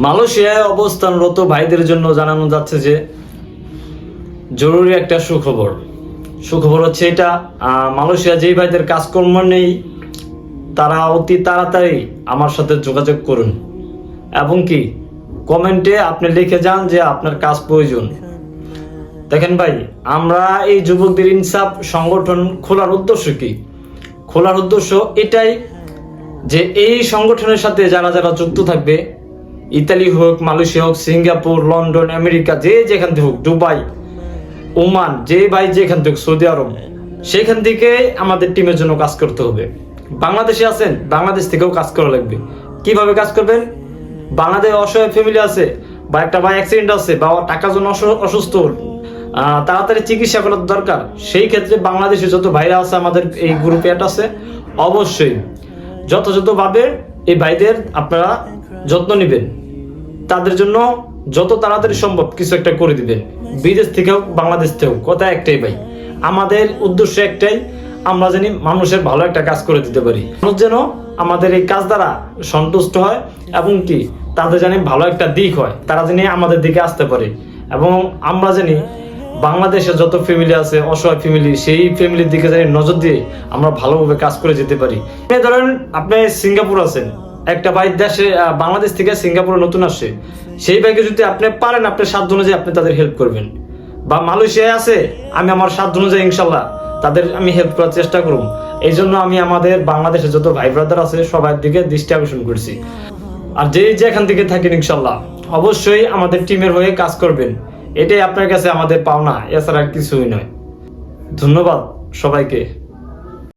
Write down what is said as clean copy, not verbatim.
মালয়েশিয়ায় অবস্থানরত ভাইদের জন্য জানানো যাচ্ছে যে জরুরি একটা সুখবর। সুখবর হচ্ছে এটা, মালয়েশিয়া যেই ভাইদের কাজকর্ম নেই তারা অতি তাড়াতাড়ি আমার সাথে যোগাযোগ করুন এবং কি কমেন্টে আপনি লিখে যান যে আপনার কাজ প্রয়োজন। দেখেন ভাই, আমরা এই যুবকদের ইনসাফ সংগঠন খোলার উদ্দেশ্য কি? খোলার উদ্দেশ্য এটাই যে এই সংগঠনের সাথে যারা যারা যুক্ত থাকবে, ইতালি হোক, মালয়েশিয়া হোক, সিঙ্গাপুর, লন্ডন, আমেরিকা, যে যেখান থেকে হোক, দুবাই, ওমান, যে ভাই যেখান থেকে, সৌদি আরব, সেখান থেকে আমাদের টিমের জন্য কাজ করতে হবে। বাংলাদেশে আছেন, বাংলাদেশ থেকেও কাজ করা লাগবে। কিভাবে কাজ করবেন? বাংলাদেশে অসহায় ফ্যামিলি আছে, বা একটা ভাই অ্যাক্সিডেন্ট আছে, বা টাকার জন্য অসুস্থ, তাড়াতাড়ি চিকিৎসা করার দরকার, সেই ক্ষেত্রে বাংলাদেশে যত ভাইরা আছে আমাদের এই গ্রুপে অ্যাড আছে, অবশ্যই যথাযথভাবে এই ভাইদের আপনারা যত্ন নেবেন, তাদের জন্য যত তাড়াতাড়ি সম্ভব কিছু একটা করে দিবেন। বিদেশ থেকেও বাংলাদেশ থেকেও কথা একটাই ভাই, আমাদের উদ্দেশ্য একটাই, আমরা জানি মানুষের ভালো একটা কাজ করে দিতে পারি, মানুষ যেন আমাদের এই কাজ দ্বারা সন্তুষ্ট হয় এবং কি তাদের জানি ভালো একটা দিক হয়, তারা জানি আমাদের দিকে আসতে পারে এবং আমরা জানি বাংলাদেশে যত ফ্যামিলি আছে অসহায় ফ্যামিলি, সেই ফ্যামিলির দিকে জানি নজর দিয়ে আমরা ভালোভাবে কাজ করে যেতে পারি। ধরেন আপনি সিঙ্গাপুর আছেন, একটা ভাই দেশে বাংলাদেশ থেকে সিঙ্গাপুরে নতুন আসছে, সেই ভাইকে যদি আপনি পারেন আপনার সাধ্য অনুযায়ী আপনি তাদের হেল্প করবেন। বা মালয়েশিয়ায় আছে, আমি আমার সাধ্য অনুযায়ী ইনশাল্লাহ তাদের আমি হেল্প করার চেষ্টা করব। এই জন্য আমি আমাদের বাংলাদেশে যত ভাই ব্রাদার আছে সবার দিকে দৃষ্টি আকর্ষণ করছি। আর যেখান থেকে থাকেন ইনশাল্লাহ অবশ্যই আমাদের টিমের হয়ে কাজ করবেন, এটাই আপনার কাছে আমাদের পাওনা, এছাড়া কিছুই নয়। ধন্যবাদ সবাইকে।